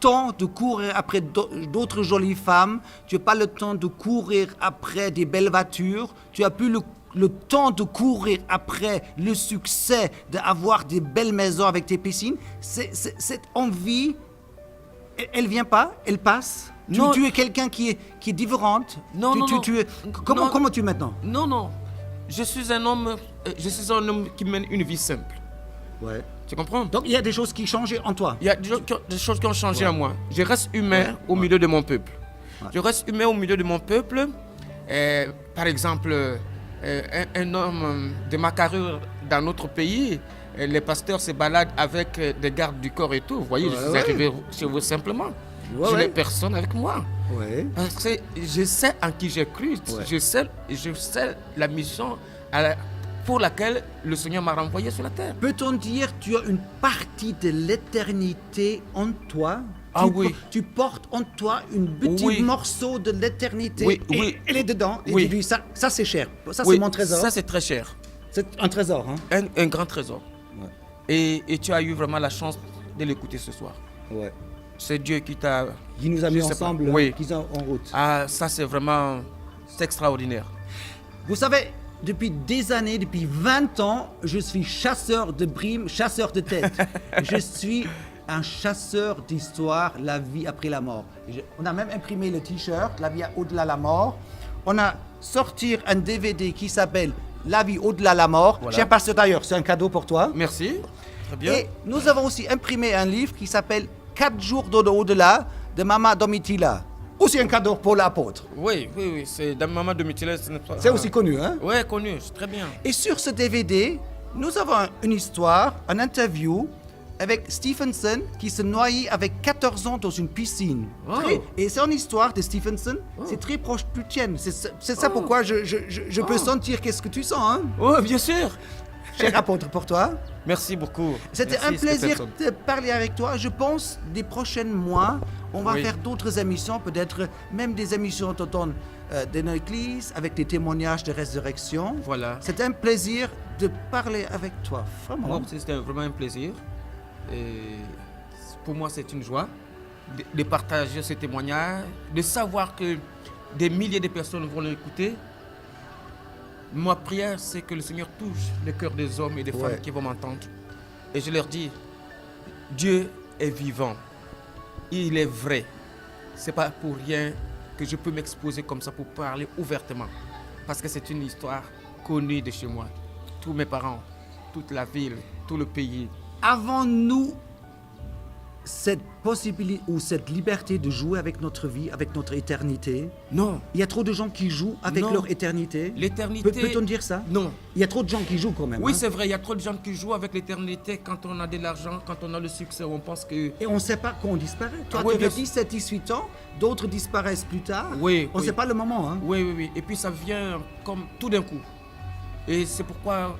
temps de courir après d'autres jolies femmes, tu n'as pas le temps de courir après des belles voitures, tu n'as plus le temps de courir après le succès, d'avoir des belles maisons avec des piscines. Cette envie, elle vient pas, elle passe. Non. Tu es quelqu'un qui est différente. Non, non. Comment tu es maintenant? Non. Je suis un homme qui mène une vie simple. Ouais. Tu comprends? Donc il y a des choses qui changent en toi. Il y a des choses qui ont changé en moi. Je reste humain au milieu de mon peuple. Je reste humain au milieu de mon peuple. Par exemple, un homme de ma carrure dans notre pays, les pasteurs se baladent avec des gardes du corps et tout. Vous voyez, je suis arrivé chez vous simplement. Je n'ai personne avec moi. Ouais. Parce que je sais en qui j'ai cru. Ouais. Je sais la mission pour laquelle le Seigneur m'a renvoyé sur la terre. Peut-on dire que tu as une partie de l'éternité en toi? Ah oui. Tu portes en toi un petit morceau de l'éternité. Oui, et oui. elle est dedans. Et Oui. tu dis, ça c'est cher. Ça Oui, c'est mon trésor. Ça, c'est très cher. C'est un trésor. Hein? Un grand trésor. Ouais. Et tu as eu vraiment la chance de l'écouter ce soir. Ouais. C'est Dieu qui t'a... Qui nous a mis ensemble, Oui. qui sont en route. Ah, ça c'est vraiment... C'est extraordinaire. Vous savez, depuis des années, depuis 20 ans, je suis chasseur de primes, chasseur de têtes. Je suis un chasseur d'histoire, la vie après la mort. On a même imprimé le t-shirt, La vie au-delà de la mort. On a sorti un DVD qui s'appelle La vie au-delà de la mort. Voilà. Cher pasteur d'ailleurs, c'est un cadeau pour toi. Merci. Très bien. Et nous avons aussi imprimé un livre qui s'appelle 4 jours au-delà de Mama Domitila. Aussi un cadeau pour l'apôtre. Oui. C'est dans Maman de Mutiles. C'est aussi connu, hein? Oui, connu. C'est très bien. Et sur ce DVD, nous avons une histoire, une interview avec Stephenson qui se noyait avec 14 ans dans une piscine. Oh. Et c'est une histoire de Stephenson, c'est très proche de tienne. C'est ça pourquoi je peux sentir qu'est-ce que tu sens. Hein? Oh, bien sûr. Cher apôtre, pour toi. Merci beaucoup. C'était Merci, un plaisir Stephenson. de parler avec toi. Je pense des prochains mois, on va Oui. faire d'autres émissions, peut-être même des émissions d'automne de notre église avec des témoignages de résurrection. Voilà. C'était un plaisir de parler avec toi, vraiment. Moi, c'était vraiment un plaisir. Et pour moi, c'est une joie de partager ce témoignage, de savoir que des milliers de personnes vont l'écouter. Ma prière, c'est que le Seigneur touche le cœur des hommes et des femmes Ouais. qui vont m'entendre. Et je leur dis, Dieu est vivant. Il est vrai. C'est pas pour rien que je peux m'exposer comme ça pour parler ouvertement. Parce que c'est une histoire connue de chez moi. Tous mes parents, toute la ville, tout le pays. Avons-nous cette possibilité ou cette liberté de jouer avec notre vie, avec notre éternité? Non, Il y a trop de gens qui jouent avec Non. leur éternité. l'éternité... Peut-on dire ça? Non. Il y a trop de gens qui jouent quand même. Oui, hein. c'est vrai, il y a trop de gens qui jouent avec l'éternité quand on a de l'argent, quand on a le succès, on pense que... Et on ne sait pas quand on disparaît. Toi, Oui, tu bien as 17, 18 ans, d'autres disparaissent plus tard. Oui, On ne oui. sait pas le moment. Hein. Oui, oui, oui. Et puis ça vient comme tout d'un coup. Et c'est pourquoi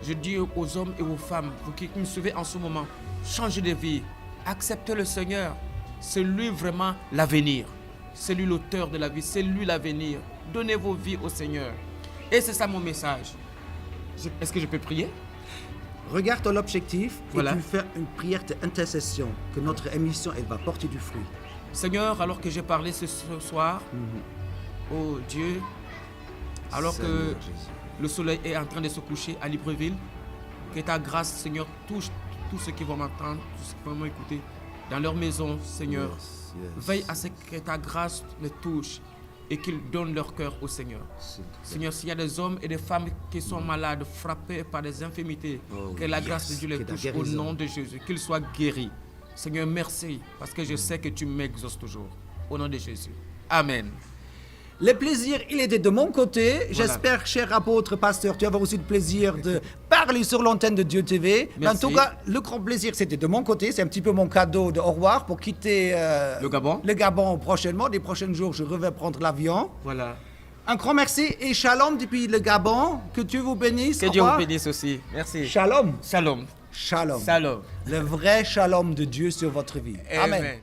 je dis aux hommes et aux femmes, vous qui me suivez en ce moment, changez de vie, acceptez le Seigneur. C'est lui vraiment l'avenir. C'est lui l'auteur de la vie, c'est lui l'avenir. Donnez vos vies au Seigneur. Et c'est ça mon message. Est-ce que je peux prier? Regarde ton objectif Voilà. et tu fais une prière d'intercession, que notre émission elle va porter du fruit. Seigneur, alors que j'ai parlé ce soir, oh Dieu, alors que Seigneur Jésus. le soleil est en train de se coucher à Libreville, que ta grâce, Seigneur, touche tous ceux qui vont m'entendre, tous ceux qui vont m'écouter, dans leur maison, Seigneur. Yes, yes. Veille à ce que ta grâce les touche et qu'ils donnent leur cœur au Seigneur. Seigneur, s'il y a des hommes et des femmes qui sont malades, frappés par des infirmités, Oh, que la yes. grâce de Dieu les Que ta touche au guérison. nom de Jésus, qu'ils soient guéris. Seigneur, merci, parce que je sais que tu m'exauces toujours. Au nom de Jésus. Amen. Le plaisir, il était de mon côté. J'espère, cher apôtre, pasteur, tu as aussi le plaisir de parler sur l'antenne de Dieu TV. Mais en Merci. tout cas, le grand plaisir, c'était de mon côté. C'est un petit peu mon cadeau de au revoir pour quitter Le Gabon. le Gabon prochainement. Les prochains jours, je reviens prendre l'avion. Voilà. Un grand merci et shalom depuis le Gabon. Que Dieu vous bénisse. Que Au Dieu vous revoir. bénisse aussi. Merci. Shalom. Shalom. Shalom. Shalom. Le vrai shalom de Dieu sur votre vie. Amen. Amen.